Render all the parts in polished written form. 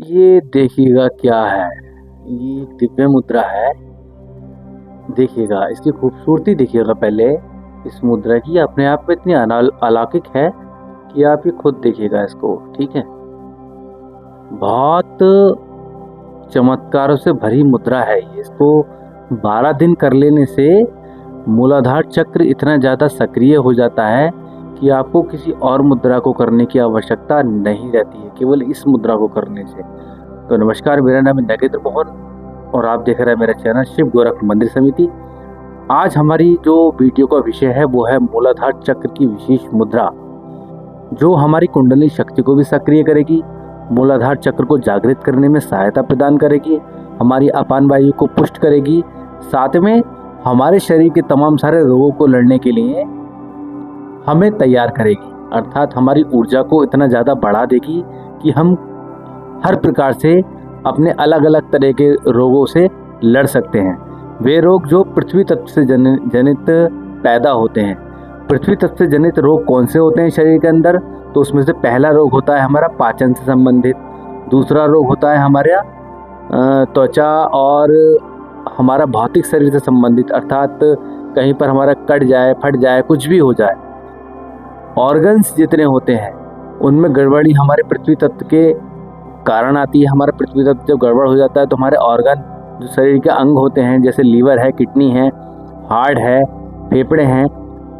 ये देखिएगा क्या है। ये दिव्य मुद्रा है। देखिएगा इसकी खूबसूरती, देखिएगा पहले इस मुद्रा की अपने आप में इतनी अलौकिक है कि आप ये खुद देखिएगा इसको। ठीक है, बहुत चमत्कारों से भरी मुद्रा है ये। इसको 12 दिन कर लेने से मूलाधार चक्र इतना ज़्यादा सक्रिय हो जाता है कि आपको किसी और मुद्रा को करने की आवश्यकता नहीं रहती है, केवल इस मुद्रा को करने से। तो नमस्कार, मेरा नाम है नगेंद्र मोहन और आप देख रहे हैं मेरा चैनल शिव गोरख मंदिर समिति। आज हमारी जो वीडियो का विषय है वो है मूलाधार चक्र की विशेष मुद्रा, जो हमारी कुंडली शक्ति को भी सक्रिय करेगी, मूलाधार चक्र को जागृत करने में सहायता प्रदान करेगी, हमारी अपान वायु को पुष्ट करेगी, साथ में हमारे शरीर के तमाम सारे रोगों को लड़ने के लिए हमें तैयार करेगी। अर्थात हमारी ऊर्जा को इतना ज़्यादा बढ़ा देगी कि हम हर प्रकार से अपने अलग अलग तरह के रोगों से लड़ सकते हैं। वे रोग जो पृथ्वी तत्व से जनित पैदा होते हैं। पृथ्वी तत्व से जनित रोग कौन से होते हैं शरीर के अंदर? तो उसमें से पहला रोग होता है हमारा पाचन से संबंधित, दूसरा रोग होता है हमारा त्वचा और हमारा भौतिक शरीर से संबंधित, अर्थात कहीं पर हमारा कट जाए, फट जाए, कुछ भी हो जाए। ऑर्गन्स जितने होते हैं उनमें गड़बड़ी हमारे पृथ्वी तत्व के कारण आती है। हमारा पृथ्वी तत्व जब गड़बड़ हो जाता है तो हमारे ऑर्गन, जो शरीर के अंग होते हैं, जैसे लीवर है, किडनी है, हार्ट है, फेफड़े हैं,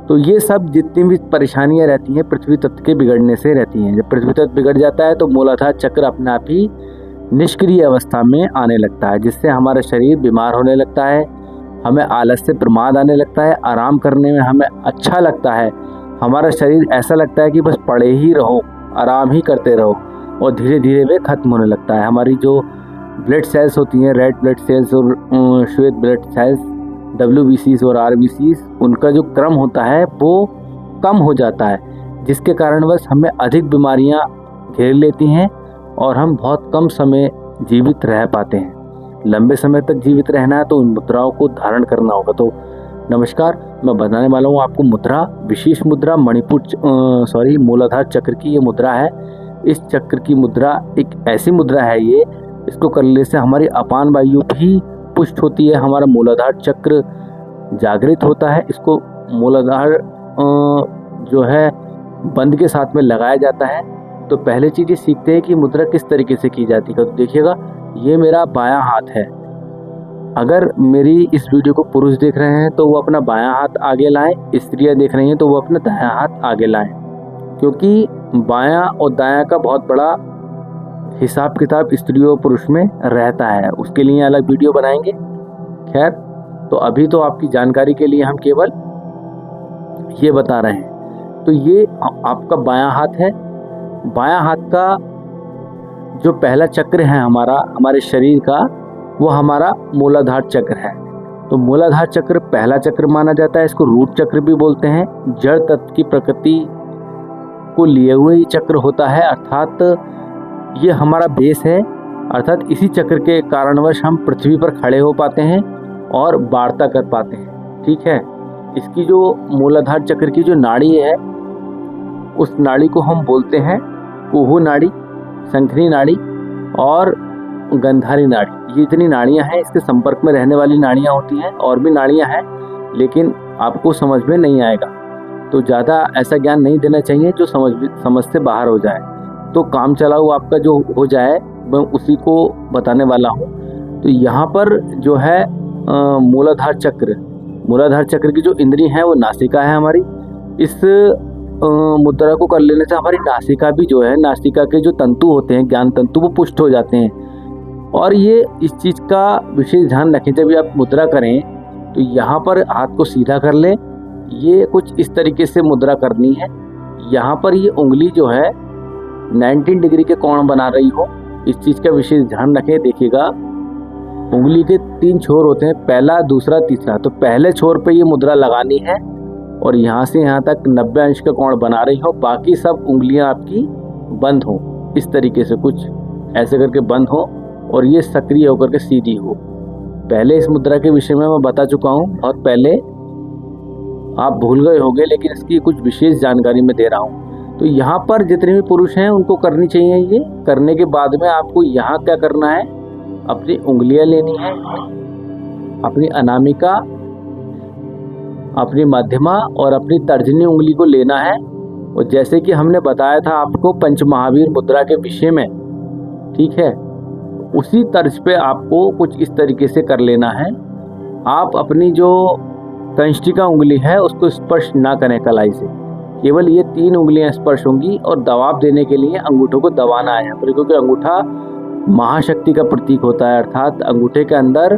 तो ये सब जितनी भी परेशानियां रहती हैं पृथ्वी तत्व के बिगड़ने से रहती हैं। जब पृथ्वी तत्व बिगड़ जाता है तो मूलाधार चक्र अपने आप ही निष्क्रिय अवस्था में आने लगता है, जिससे हमारा शरीर बीमार होने लगता है, हमें आलस से प्रमाद आने लगता है, आराम करने में हमें अच्छा लगता है, हमारा शरीर ऐसा लगता है कि बस पड़े ही रहो, आराम ही करते रहो, और धीरे धीरे वे खत्म होने लगता है। हमारी जो ब्लड सेल्स होती हैं, रेड ब्लड सेल्स और श्वेत ब्लड सेल्स, WBCs और RBCs, उनका जो क्रम होता है वो कम हो जाता है, जिसके कारणवश हमें अधिक बीमारियां घेर लेती हैं और हम बहुत कम समय जीवित रह पाते हैं। लंबे समय तक जीवित रहना है तो उन मुद्राओं को धारण करना होगा। तो नमस्कार, मैं बताने वाला हूँ आपको मुद्रा, विशेष मुद्रा मूलाधार चक्र की ये मुद्रा है। इस चक्र की मुद्रा एक ऐसी मुद्रा है, ये इसको करने से हमारी अपान वायु भी पुष्ट होती है, हमारा मूलाधार चक्र जागृत होता है। इसको मूलाधार जो है बंद के साथ में लगाया जाता है। तो पहले चीज़ ये सीखते हैं कि मुद्रा किस तरीके से की जाती है। तो देखिएगा, ये मेरा बायां हाथ है। अगर मेरी इस वीडियो को पुरुष देख रहे हैं तो वो अपना बायां हाथ आगे लाएं, स्त्रियां देख रही हैं तो वो अपना दायां हाथ आगे लाएं, क्योंकि बायां और दायां का बहुत बड़ा हिसाब किताब स्त्री और पुरुष में रहता है। उसके लिए अलग वीडियो बनाएंगे। खैर, तो अभी तो आपकी जानकारी के लिए हम केवल ये बता रहे हैं। तो ये आपका बायां हाथ है। बायां हाथ का जो पहला चक्र है हमारे शरीर का, वो हमारा मूलाधार चक्र है। तो मूलाधार चक्र पहला चक्र माना जाता है। इसको रूट चक्र भी बोलते हैं। जड़ तत्व की प्रकृति को लिए हुए ये चक्र होता है, अर्थात ये हमारा बेस है। अर्थात इसी चक्र के कारणवश हम पृथ्वी पर खड़े हो पाते हैं और वार्ता कर पाते हैं। ठीक है, इसकी जो मूलाधार चक्र की जो नाड़ी है, उस नाड़ी को हम बोलते हैं कुहू नाड़ी, शंखनी नाड़ी और गंधारी नाड़ी। ये इतनी नाड़ियां हैं, इसके संपर्क में रहने वाली नाड़ियां होती हैं। और भी नाड़ियां हैं, लेकिन आपको समझ में नहीं आएगा, तो ज़्यादा ऐसा ज्ञान नहीं देना चाहिए जो समझ से बाहर हो जाए। तो काम चलाऊ आपका जो हो जाए, मैं उसी को बताने वाला हूँ। तो यहाँ पर जो है मूलाधार चक्र की जो इंद्री है वो नासिका है हमारी। इस मुद्रा को कर लेने से हमारी नासिका भी जो है, नासिका के जो तंतु होते हैं, ज्ञान तंतु, वो पुष्ट हो जाते हैं। और ये इस चीज़ का विशेष ध्यान रखें, जब आप मुद्रा करें तो यहाँ पर हाथ को सीधा कर लें। ये कुछ इस तरीके से मुद्रा करनी है। यहाँ पर ये उंगली जो है 19 डिग्री के कोण बना रही हो, इस चीज़ का विशेष ध्यान रखें। देखिएगा, उंगली के 3 छोर होते हैं, पहला, दूसरा, तीसरा। तो पहले छोर पे ये मुद्रा लगानी है और यहाँ से यहाँ तक 90 अंश का कोण बना रही हो। बाकी सब उंगलियाँ आपकी बंद हो, इस तरीके से कुछ ऐसे करके बंद हो और ये सक्रिय होकर के सीधी हो। पहले इस मुद्रा के विषय में मैं बता चुका हूँ, बहुत पहले, आप भूल गए होंगे, लेकिन इसकी कुछ विशेष जानकारी मैं दे रहा हूँ। तो यहाँ पर जितने भी पुरुष हैं उनको करनी चाहिए। ये करने के बाद में आपको यहाँ क्या करना है, अपनी उंगलियां लेनी है, अपनी अनामिका, अपनी मध्यमा और अपनी तर्जनी उंगली को लेना है। और जैसे कि हमने बताया था आपको पंचमहावीर मुद्रा के विषय में, ठीक है, उसी तर्ज पे आपको कुछ इस तरीके से कर लेना है। आप अपनी जो तंष्टिका उंगली है उसको स्पर्श ना करें कलाई से, केवल ये 3 उंगलियां स्पर्श होंगी। और दबाव देने के लिए अंगूठों को दबाना है यहाँ पर, क्योंकि अंगूठा महाशक्ति का प्रतीक होता है, अर्थात अंगूठे के अंदर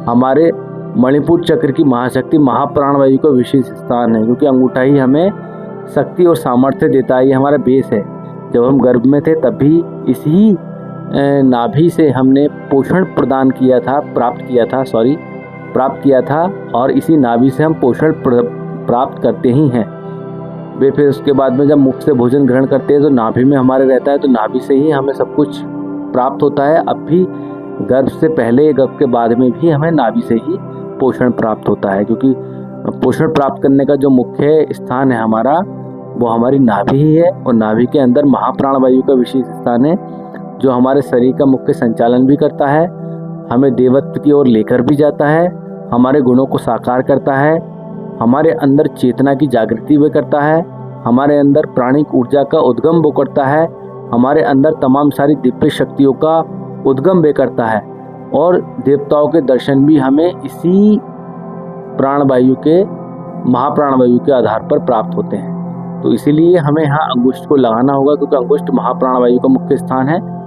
हमारे मणिपुर चक्र की महाशक्ति महाप्राणवायु का विशेष स्थान है, क्योंकि अंगूठा ही हमें शक्ति और सामर्थ्य देता है। ये हमारा बेस है। जब हम गर्भ में थे तब भी इसी नाभि से हमने पोषण प्राप्त किया था और इसी नाभि से हम पोषण प्राप्त करते ही हैं। वे फिर उसके बाद में जब मुख से भोजन ग्रहण करते हैं तो नाभि में हमारे रहता है, तो नाभि से ही हमें सब कुछ प्राप्त होता है। अब भी गर्भ से पहले, गर्भ के बाद में भी हमें नाभि से ही पोषण प्राप्त होता है, क्योंकि पोषण प्राप्त करने का जो मुख्य स्थान है हमारा, वो हमारी नाभि ही है। और नाभि के अंदर महाप्राणवायु का विशेष स्थान है, जो हमारे शरीर का मुख्य संचालन भी करता है, हमें देवत्व की ओर लेकर भी जाता है, हमारे गुणों को साकार करता है, हमारे अंदर चेतना की जागृति भी करता है, हमारे अंदर प्राणिक ऊर्जा का उद्गम वो करता है, हमारे अंदर तमाम सारी दिव्य शक्तियों का उद्गम वे करता है। और देवताओं के दर्शन भी हमें इसी प्राणवायु के, महाप्राणवायु के आधार पर प्राप्त होते हैं। तो इसीलिए हमें यहाँ अंगुष्ठ को लगाना होगा, क्योंकि अंगुष्ठ महाप्राणवायु का मुख्य स्थान है,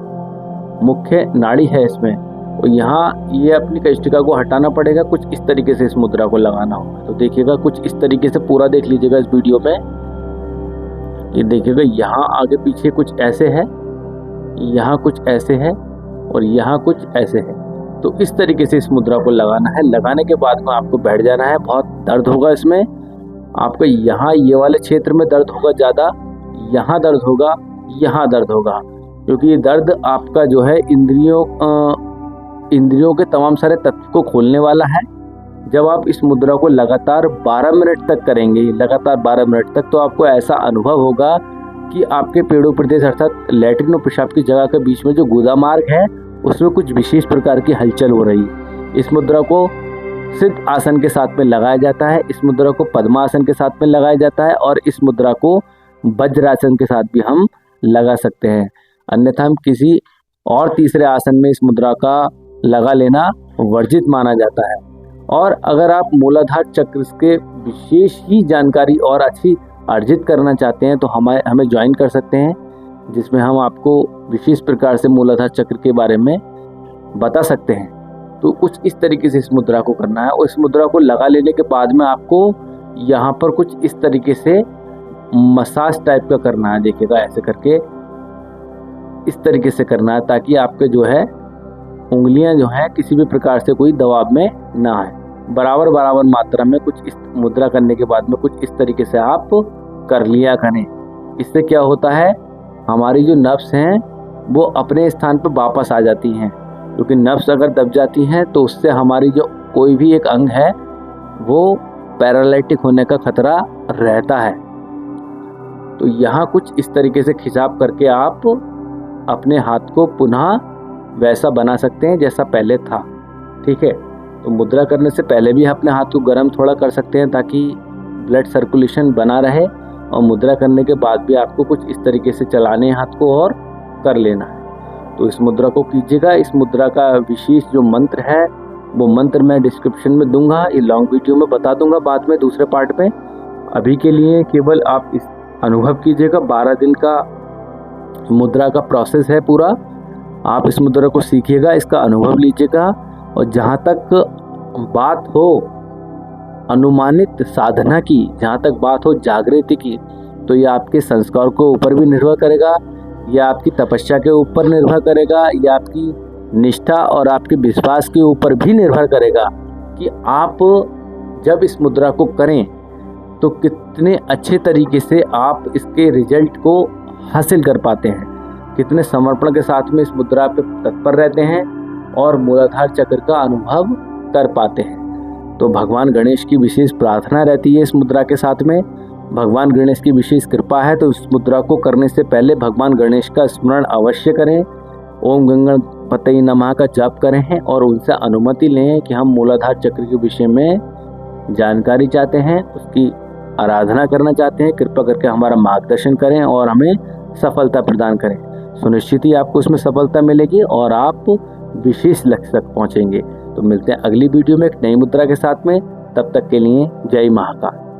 मुख्य नाड़ी है इसमें। और यहाँ ये अपनी कष्टिका को हटाना पड़ेगा, कुछ इस तरीके से इस मुद्रा को लगाना होगा। तो देखिएगा, कुछ इस तरीके से पूरा देख लीजिएगा इस वीडियो में। ये देखिएगा, यहाँ आगे पीछे कुछ ऐसे है, यहाँ कुछ ऐसे है और यहाँ कुछ ऐसे है। तो इस तरीके से इस मुद्रा को लगाना है। लगाने के बाद में आपको बैठ जाना है। बहुत दर्द होगा इसमें आपको, यहाँ ये वाले क्षेत्र में दर्द होगा ज़्यादा, यहाँ दर्द होगा, यहाँ दर्द होगा, क्योंकि ये दर्द आपका जो है इंद्रियों के तमाम सारे तत्व को खोलने वाला है। जब आप इस मुद्रा को लगातार 12 मिनट तक करेंगे, लगातार 12 मिनट तक, तो आपको ऐसा अनुभव होगा कि आपके पेड़ों प्रदेश अर्थात लैट्रिन और पेशाब की जगह के बीच में जो गुदा मार्ग है उसमें कुछ विशेष प्रकार की हलचल हो रही है। इस मुद्रा को सिद्ध आसन के साथ में लगाया जाता है, इस मुद्रा को पद्मासन के साथ में लगाया जाता है और इस मुद्रा को वज्रासन के साथ भी हम लगा सकते हैं। अन्यथा हम किसी और तीसरे आसन में इस मुद्रा का लगा लेना वर्जित माना जाता है। और अगर आप मूलाधार चक्र के विशेष ही जानकारी और अच्छी अर्जित करना चाहते हैं तो हमें ज्वाइन कर सकते हैं, जिसमें हम आपको विशेष प्रकार से मूलाधार चक्र के बारे में बता सकते हैं। तो कुछ इस तरीके से इस मुद्रा को करना है। और इस मुद्रा को लगा लेने के बाद में आपको यहाँ पर कुछ इस तरीके से मसाज टाइप का करना है। देखिएगा, ऐसे करके इस तरीके से करना है, ताकि आपके जो है उंगलियां जो हैं किसी भी प्रकार से कोई दबाव में ना आए। बराबर मात्रा में कुछ इस मुद्रा करने के बाद में कुछ इस तरीके से आप कर लिया करें। इससे क्या होता है, हमारी जो नब्स हैं वो अपने स्थान पर वापस आ जाती हैं, क्योंकि नब्स अगर दब जाती हैं तो उससे हमारी जो कोई भी एक अंग है वो पैरालिटिक होने का खतरा रहता है। तो यहाँ कुछ इस तरीके से खिंचाव करके आप अपने हाथ को पुनः वैसा बना सकते हैं जैसा पहले था। ठीक है, तो मुद्रा करने से पहले भी अपने हाथ को गर्म थोड़ा कर सकते हैं ताकि ब्लड सर्कुलेशन बना रहे, और मुद्रा करने के बाद भी आपको कुछ इस तरीके से चलाने हाथ को और कर लेना है। तो इस मुद्रा को कीजिएगा। इस मुद्रा का विशेष जो मंत्र है वो मंत्र मैं डिस्क्रिप्शन में दूंगा, ये लॉन्ग वीडियो में बता दूंगा बाद में दूसरे पार्ट में। अभी के लिए केवल आप इस अनुभव कीजिएगा। 12 दिन का मुद्रा का प्रोसेस है पूरा। आप इस मुद्रा को सीखिएगा, इसका अनुभव लीजिएगा। और जहाँ तक बात हो अनुमानित साधना की, जहाँ तक बात हो जागृति की, तो ये आपके संस्कार के ऊपर भी निर्भर करेगा, या आपकी तपस्या के ऊपर निर्भर करेगा, या आपकी निष्ठा और आपके विश्वास के ऊपर भी निर्भर करेगा कि आप जब इस मुद्रा को करें तो कितने अच्छे तरीके से आप इसके रिजल्ट को हासिल कर पाते हैं, कितने समर्पण के साथ में इस मुद्रा पे तत्पर रहते हैं और मूलाधार चक्र का अनुभव कर पाते हैं। तो भगवान गणेश की विशेष प्रार्थना रहती है इस मुद्रा के साथ में। भगवान गणेश की विशेष कृपा है, तो इस मुद्रा को करने से पहले भगवान गणेश का स्मरण अवश्य करें। ओम गणपतये नमः का जाप करें और उनसे अनुमति लें कि हम मूलाधार चक्र के विषय में जानकारी चाहते हैं, उसकी आराधना करना चाहते हैं। कृपा करके हमारा मार्गदर्शन करें और हमें सफलता प्रदान करें। सुनिश्चित ही आपको उसमें सफलता मिलेगी और आप विशेष लक्ष्य तक पहुंचेंगे। तो मिलते हैं अगली वीडियो में एक नई मुद्रा के साथ में। तब तक के लिए जय महाकाल।